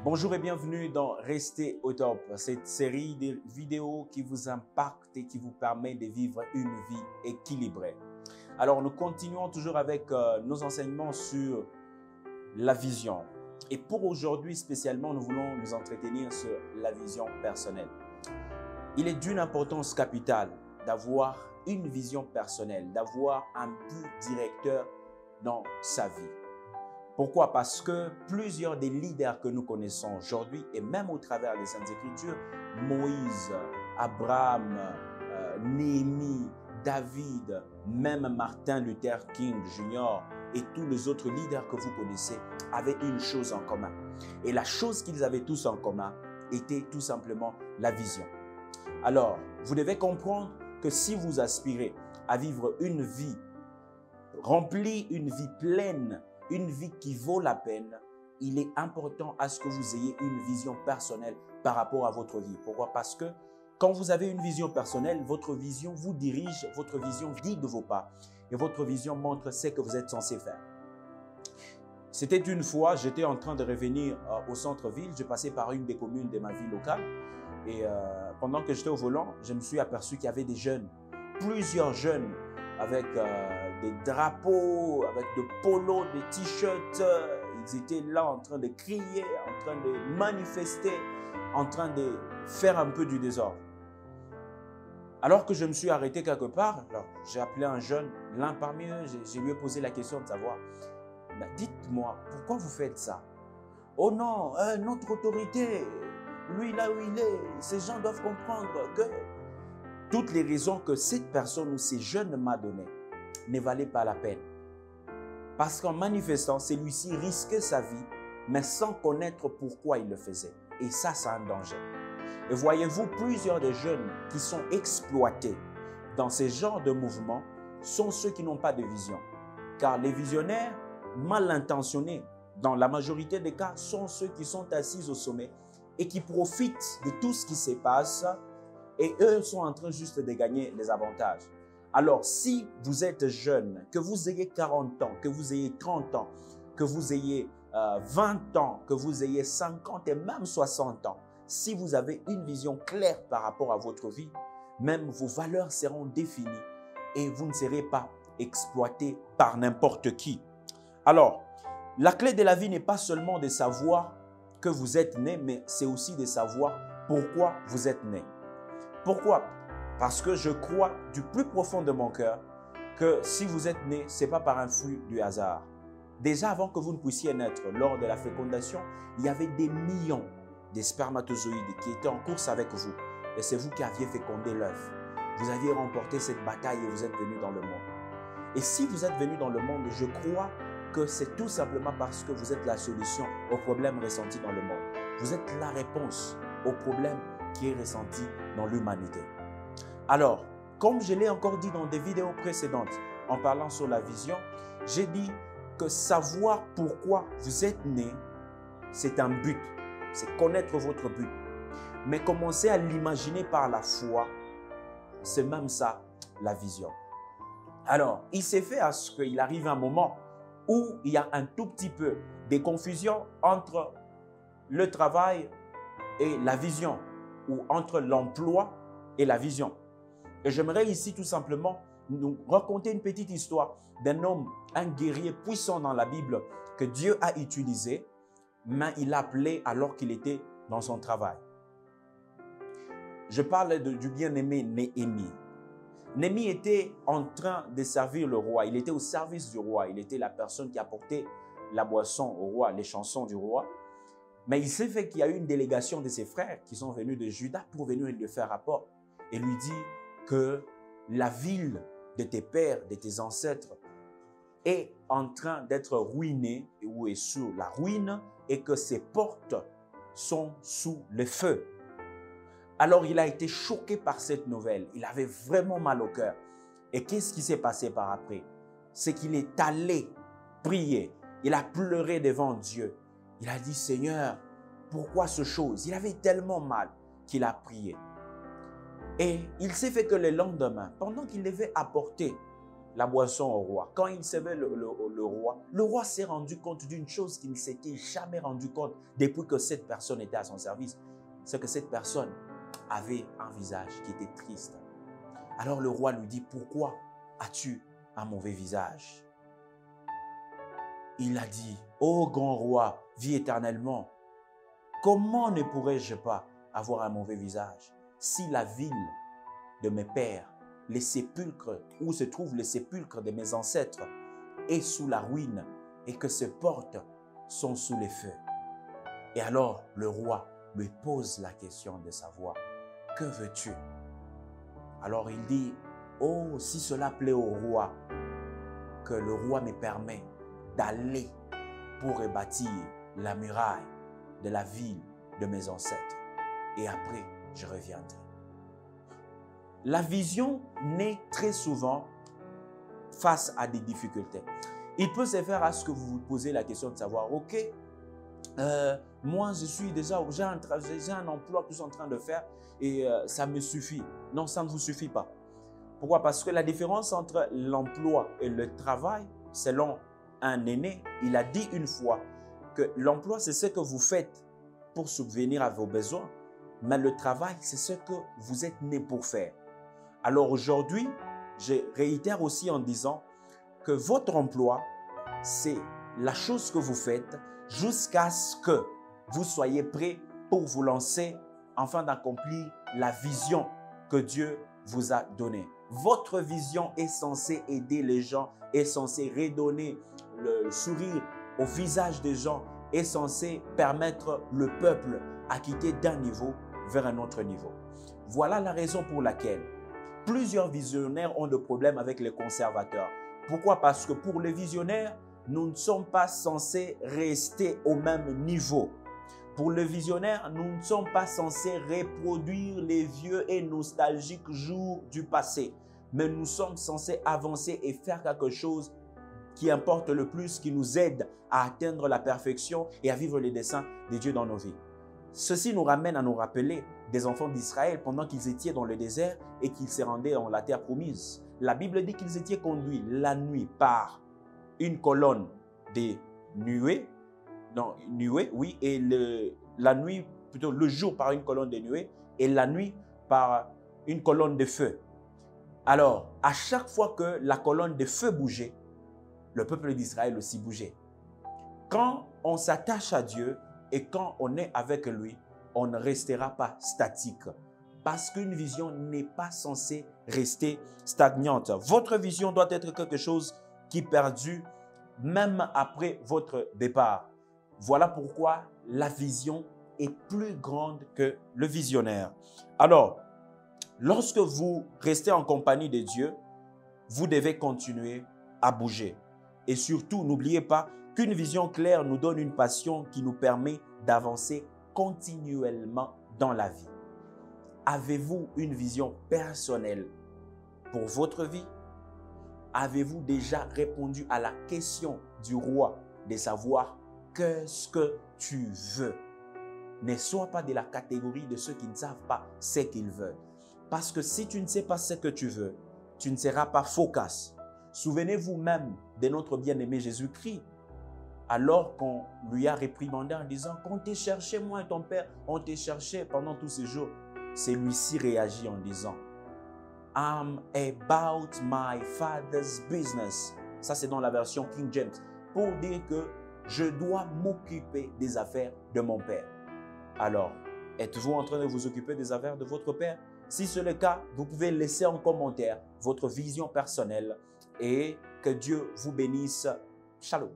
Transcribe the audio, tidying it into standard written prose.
Bonjour et bienvenue dans Restez au top, cette série de vidéos qui vous impacte et qui vous permet de vivre une vie équilibrée. Alors, nous continuons toujours avec nos enseignements sur la vision. Et pour aujourd'hui spécialement, nous voulons nous entretenir sur la vision personnelle. Il est d'une importance capitale d'avoir une vision personnelle, d'avoir un but directeur dans sa vie. Pourquoi? Parce que plusieurs des leaders que nous connaissons aujourd'hui, et même au travers des Saintes Écritures, Moïse, Abraham, Néhémie, David, même Martin Luther King Jr. et tous les autres leaders que vous connaissez avaient une chose en commun. Et la chose qu'ils avaient tous en commun était tout simplement la vision. Alors, vous devez comprendre que si vous aspirez à vivre une vie remplie, une vie pleine, une vie qui vaut la peine, il est important à ce que vous ayez une vision personnelle par rapport à votre vie. Pourquoi? Parce que quand vous avez une vision personnelle, votre vision vous dirige, votre vision guide vos pas et votre vision montre ce que vous êtes censé faire. C'était une fois, j'étais en train de revenir au centre-ville, je passais par une des communes de ma ville locale et pendant que j'étais au volant, je me suis aperçu qu'il y avait des jeunes, plusieurs jeunes avec des drapeaux, avec des polos, des t-shirts. Ils étaient là en train de crier, en train de manifester, en train de faire un peu du désordre. Alors que je me suis arrêté quelque part, j'ai appelé un jeune, l'un parmi eux, je lui ai posé la question de savoir, dites-moi, pourquoi vous faites ça? Oh non, notre autorité, lui là où il est, ces gens doivent comprendre que toutes les raisons que cette personne ou ces jeunes m'a données ne valaient pas la peine. Parce qu'en manifestant, celui-ci risquait sa vie, mais sans connaître pourquoi il le faisait. Et ça, c'est un danger. Et voyez-vous, plusieurs des jeunes qui sont exploités dans ces genres de mouvements sont ceux qui n'ont pas de vision. Car les visionnaires mal intentionnés, dans la majorité des cas, sont ceux qui sont assis au sommet et qui profitent de tout ce qui se passe. Et eux sont en train juste de gagner les avantages. Alors, si vous êtes jeune, que vous ayez 40 ans, que vous ayez 30 ans, que vous ayez 20 ans, que vous ayez 50 et même 60 ans, si vous avez une vision claire par rapport à votre vie, même vos valeurs seront définies et vous ne serez pas exploité par n'importe qui. Alors, la clé de la vie n'est pas seulement de savoir que vous êtes né, mais c'est aussi de savoir pourquoi vous êtes né. Pourquoi? Parce que je crois du plus profond de mon cœur que si vous êtes né, ce n'est pas par un fruit du hasard. Déjà avant que vous ne puissiez naître, lors de la fécondation, il y avait des millions de spermatozoïdes qui étaient en course avec vous. Et c'est vous qui aviez fécondé l'œuf. Vous aviez remporté cette bataille et vous êtes venu dans le monde. Et si vous êtes venu dans le monde, je crois que c'est tout simplement parce que vous êtes la solution aux problèmes ressentis dans le monde. Vous êtes la réponse aux problèmes qui est ressenti dans l'humanité. Alors, comme je l'ai encore dit dans des vidéos précédentes en parlant sur la vision, j'ai dit que savoir pourquoi vous êtes né, c'est un but, c'est connaître votre but. Mais commencer à l'imaginer par la foi, c'est même ça, la vision. Alors, il s'est fait à ce qu'il arrive un moment où il y a un tout petit peu de confusion entre le travail et la vision, ou entre l'emploi et la vision. Et j'aimerais ici tout simplement nous raconter une petite histoire d'un homme, un guerrier puissant dans la Bible que Dieu a utilisé, mais il l'a appelé alors qu'il était dans son travail. Je parle du bien-aimé Néhémie. Néhémie était en train de servir le roi, il était au service du roi, il était la personne qui apportait la boisson au roi, les chansons du roi. Mais il s'est fait qu'il y a eu une délégation de ses frères qui sont venus de Juda pour venir lui faire rapport et lui dire que la ville de tes pères, de tes ancêtres est en train d'être ruinée ou est sous la ruine et que ses portes sont sous le feu. Alors il a été choqué par cette nouvelle. Il avait vraiment mal au cœur. Et qu'est-ce qui s'est passé par après? C'est qu'il est allé prier. Il a pleuré devant Dieu. Il a dit, Seigneur, pourquoi ce chose? Il avait tellement mal qu'il a prié. Et il s'est fait que le lendemain, pendant qu'il devait apporter la boisson au roi. Quand il servait le roi s'est rendu compte d'une chose qu'il ne s'était jamais rendu compte depuis que cette personne était à son service. C'est que cette personne avait un visage qui était triste. Alors le roi lui dit, pourquoi as-tu un mauvais visage? Il a dit, ô grand roi, vis éternellement. Comment ne pourrais-je pas avoir un mauvais visage si la ville de mes pères, les sépulcres où se trouvent les sépulcres de mes ancêtres est sous la ruine et que ces portes sont sous les feux? Et alors le roi lui pose la question de savoir, que veux-tu? Alors il dit, oh, si cela plaît au roi, que le roi me permet d'aller pour rebâtir la muraille de la ville de mes ancêtres. Et après, je reviendrai. La vision naît très souvent face à des difficultés. Il peut se faire à ce que vous vous posez la question de savoir, ok, moi je suis déjà, j'ai un emploi que je suis en train de faire et ça me suffit. Non, ça ne vous suffit pas. Pourquoi? Parce que la différence entre l'emploi et le travail, selon un aîné, il a dit une fois que l'emploi, c'est ce que vous faites pour subvenir à vos besoins, mais le travail, c'est ce que vous êtes né pour faire. Alors aujourd'hui, je réitère aussi en disant que votre emploi, c'est la chose que vous faites jusqu'à ce que vous soyez prêt pour vous lancer afin d'accomplir la vision que Dieu vous a donnée. Votre vision est censée aider les gens, est censée redonner le sourire au visage des gens, est censée permettre le peuple à quitter d'un niveau vers un autre niveau. Voilà la raison pour laquelle plusieurs visionnaires ont de problèmes avec les conservateurs. Pourquoi? Parce que pour les visionnaires, nous ne sommes pas censés rester au même niveau. Pour le visionnaire, nous ne sommes pas censés reproduire les vieux et nostalgiques jours du passé, mais nous sommes censés avancer et faire quelque chose qui importe le plus, qui nous aide à atteindre la perfection et à vivre les desseins de Dieu dans nos vies. Ceci nous ramène à nous rappeler des enfants d'Israël pendant qu'ils étaient dans le désert et qu'ils se rendaient dans la terre promise. La Bible dit qu'ils étaient conduits la nuit par une colonne de nuées, oui, et la nuit, plutôt le jour par une colonne de nuées et la nuit par une colonne de feu. Alors, à chaque fois que la colonne de feu bougeait, le peuple d'Israël aussi bougeait. Quand on s'attache à Dieu et quand on est avec lui, on ne restera pas statique. Parce qu'une vision n'est pas censée rester stagnante. Votre vision doit être quelque chose qui perdure même après votre départ. Voilà pourquoi la vision est plus grande que le visionnaire. Alors, lorsque vous restez en compagnie de Dieu, vous devez continuer à bouger. Et surtout, n'oubliez pas qu'une vision claire nous donne une passion qui nous permet d'avancer continuellement dans la vie. Avez-vous une vision personnelle pour votre vie? Avez-vous déjà répondu à la question du roi de savoir qu'est-ce que tu veux? Ne sois pas de la catégorie de ceux qui ne savent pas ce qu'ils veulent. Parce que si tu ne sais pas ce que tu veux, tu ne seras pas focus. Souvenez-vous même de notre bien-aimé Jésus-Christ, alors qu'on lui a réprimandé en disant qu'on te cherchait, moi et ton père, on te cherchait pendant tous ces jours. Celui-ci réagit en disant, I'm about my father's business. Ça, c'est dans la version King James, pour dire que je dois m'occuper des affaires de mon père. Alors, êtes-vous en train de vous occuper des affaires de votre père? Si c'est le cas, vous pouvez laisser en commentaire votre vision personnelle et que Dieu vous bénisse. Shalom.